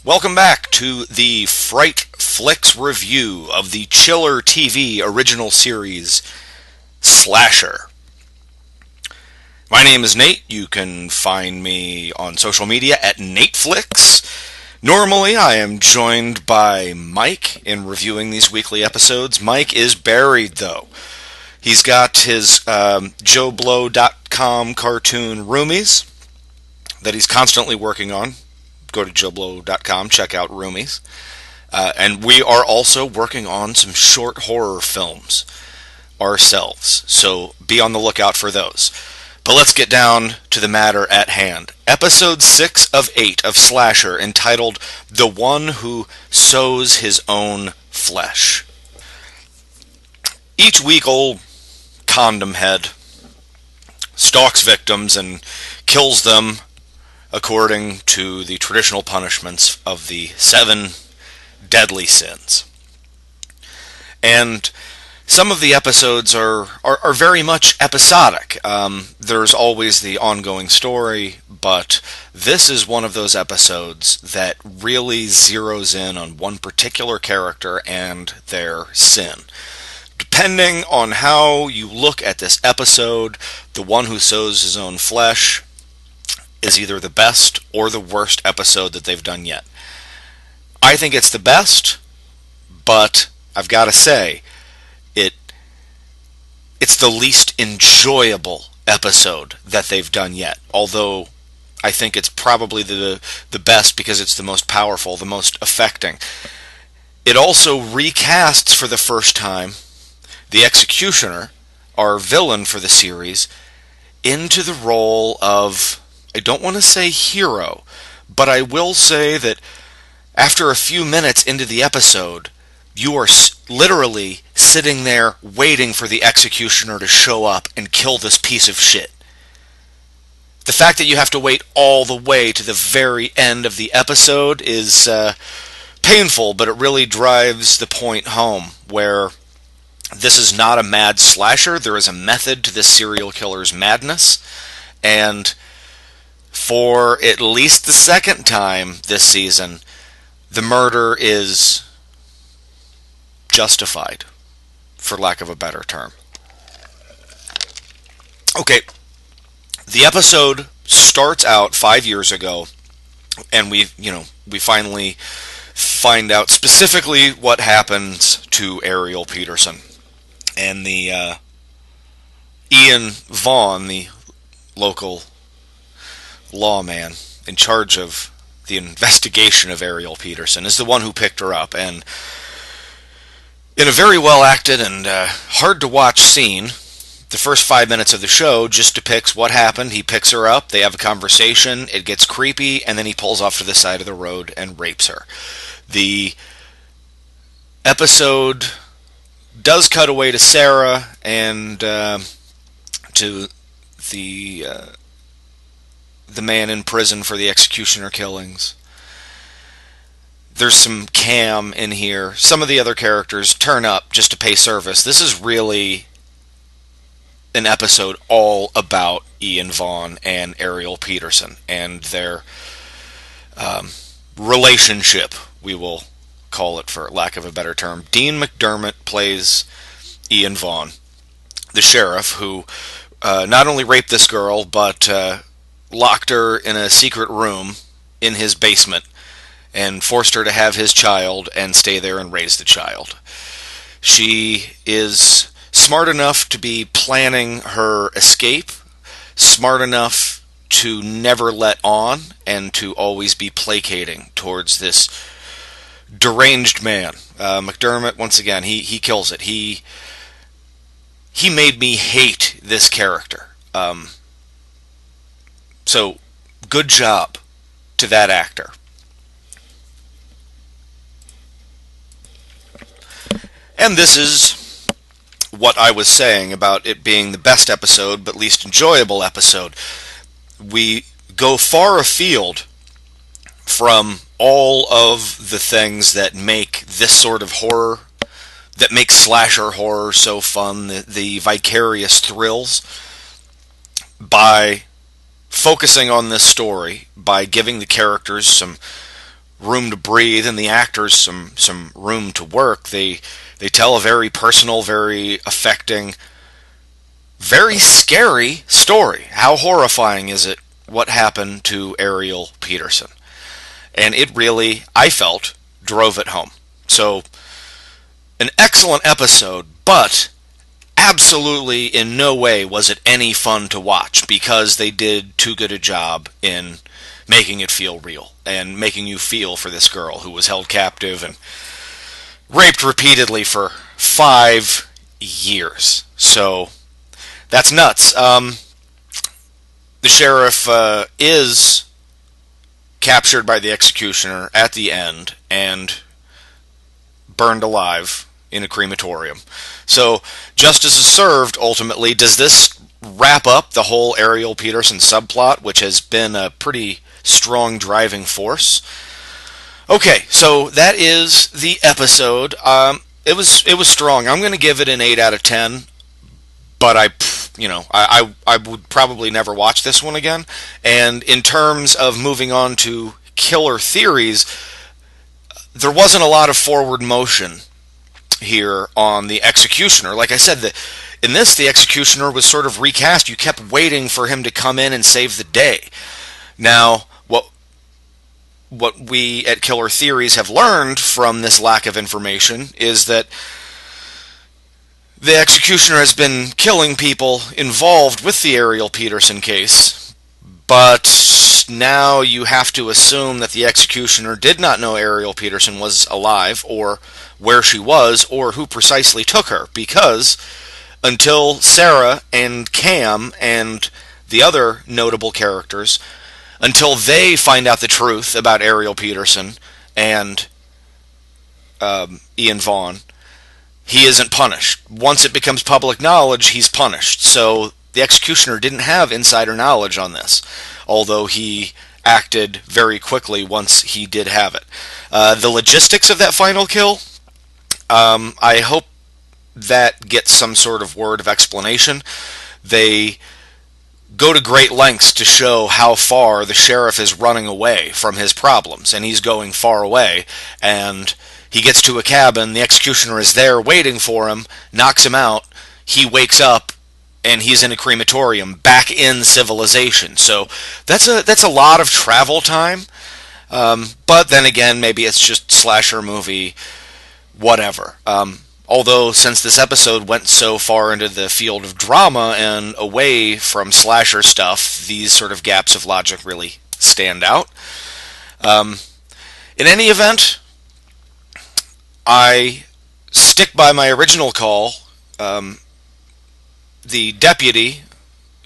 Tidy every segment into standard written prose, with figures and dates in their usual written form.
Welcome back to the Fright Flicks review of the Chiller TV original series, Slasher. My name is Nate. You can find me on social media at NateFlix. Normally, I am joined by Mike in reviewing these weekly episodes. Mike is buried, though. He's got his JoeBlow.com cartoon Roomies that he's constantly working on. Go to JoeBlow.com, check out Roomies. And we are also working on some short horror films ourselves, so be on the lookout for those. But let's get down to the matter at hand. Episode 6 of 8 of Slasher, entitled The One Who Sows His Own Flesh. Each week, old Condom Head stalks victims and kills them according to the traditional punishments of the 7 deadly sins. And some of the episodes are very much episodic. There's always the ongoing story, but this is one of those episodes that really zeroes in on one particular character and their sin. Depending on how you look at this episode, The One Who Sows His Own Flesh is either the best or the worst episode that they've done yet. I think it's the best, but I've got to say, it's the least enjoyable episode that they've done yet. Although I think it's probably the best because it's the most powerful, the most affecting. It also recasts for the first time the Executioner, our villain for the series, into the role of, I don't want to say hero, but I will say that after a few minutes into the episode, you are literally sitting there waiting for the Executioner to show up and kill this piece of shit. The fact that you have to wait all the way to the very end of the episode is painful, but it really drives the point home, where this is not a mad slasher. There is a method to this serial killer's madness, and for at least the second time this season, the murder is justified, for lack of a better term. Okay, the episode starts out 5 years ago, and we finally find out specifically what happens to Ariel Peterson. And the Ian Vaughn, the local lawman in charge of the investigation of Ariel Peterson, is the one who picked her up. And in a very well acted and hard to watch scene, the first 5 minutes of the show just depicts what happened. He picks her up, they have a conversation, it gets creepy, and then he pulls off to the side of the road and rapes her. The episode does cut away to Sarah and to the man in prison for the Executioner killings. There's some Cam in here. Some of the other characters turn up just to pay service. This is really an episode all about Ian Vaughn and Ariel Peterson and their relationship, we will call it for lack of a better term. Dean McDermott plays Ian Vaughn, the sheriff who not only raped this girl, but locked her in a secret room in his basement and forced her to have his child and stay there and raise the child. She is smart enough to be planning her escape, smart enough to never let on, and to always be placating towards this deranged man. McDermott, once again, he kills it. He made me hate this character. So, good job to that actor. And this is what I was saying about it being the best episode, but least enjoyable episode. We go far afield from all of the things that make this sort of horror, that make slasher horror so fun, the vicarious thrills, by focusing on this story, by giving the characters some room to breathe and the actors some room to work, they tell a very personal, very affecting, very scary story. How horrifying is it what happened to Ariel Peterson? And it really, I felt, drove it home. So, an excellent episode, but absolutely in no way was it any fun to watch, because they did too good a job in making it feel real and making you feel for this girl who was held captive and raped repeatedly for 5 years. So that's nuts. The sheriff is captured by the executioner at the end and burned alive in a crematorium. So justice is served, ultimately. Does this wrap up the whole Ariel Peterson subplot, which has been a pretty strong driving force? Okay, so that is the episode. It was strong. I'm going to give it an 8 out of 10, but I would probably never watch this one again. And in terms of moving on to killer theories, there wasn't a lot of forward motion here on the executioner. Like I said, in this, the executioner was sort of recast. You kept waiting for him to come in and save the day. Now, what we at Killer Theories have learned from this lack of information is that the executioner has been killing people involved with the Ariel Peterson case, but now you have to assume that the executioner did not know Ariel Peterson was alive, or where she was, or who precisely took her, because until Sarah and Cam and the other notable characters, until they find out the truth about Ariel Peterson and Ian Vaughn, he isn't punished. Once it becomes public knowledge, he's punished. So the executioner didn't have insider knowledge on this, although he acted very quickly once he did have it. The logistics of that final kill, I hope that gets some sort of word of explanation. They go to great lengths to show how far the sheriff is running away from his problems, and he's going far away, and he gets to a cabin, the executioner is there waiting for him, knocks him out, he wakes up, and he's in a crematorium, back in civilization. So that's a lot of travel time, but then again, maybe it's just slasher movie, whatever. Although, since this episode went so far into the field of drama and away from slasher stuff, these sort of gaps of logic really stand out. In any event, I stick by my original call. The deputy,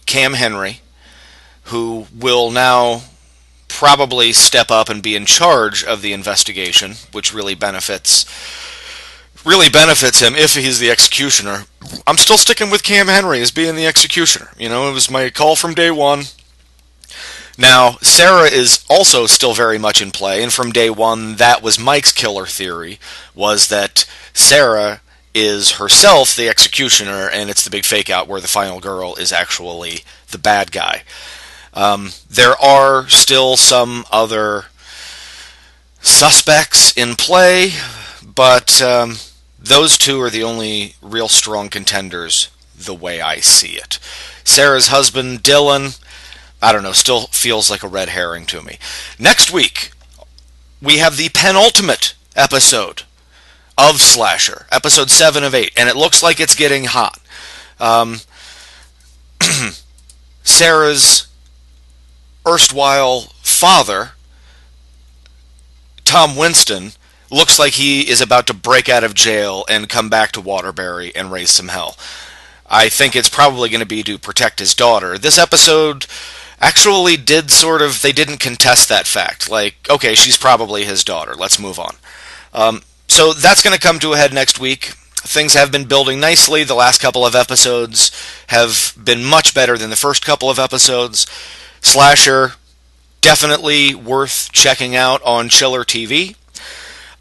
Cam Henry, who will now probably step up and be in charge of the investigation, which really benefits him if he's the executioner. I'm still sticking with Cam Henry as being the executioner. It was my call from day one. Now, Sarah is also still very much in play, and from day one, that was Mike's killer theory, was that Sarah is herself the executioner, and it's the big fake out where the final girl is actually the bad guy. There are still some other suspects in play, but those two are the only real strong contenders the way I see it. Sarah's husband, Dylan, I don't know, still feels like a red herring to me. Next week, we have the penultimate episode of Slasher, episode 7 of 8, and it looks like it's getting hot. Sarah's erstwhile father, Tom Winston, looks like he is about to break out of jail and come back to Waterbury and raise some hell. I think it's probably going to be to protect his daughter. This episode actually they didn't contest that fact. Like, okay, she's probably his daughter. Let's move on. So that's going to come to a head next week. Things have been building nicely. The last couple of episodes have been much better than the first couple of episodes. Slasher, definitely worth checking out on Chiller TV.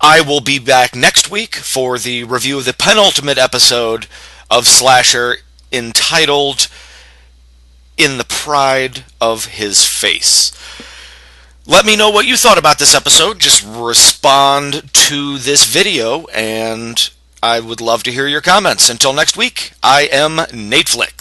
I will be back next week for the review of the penultimate episode of Slasher, entitled In the Pride of His Face. Let me know what you thought about this episode. Just respond to this video, and I would love to hear your comments. Until next week, I am Nate Flick.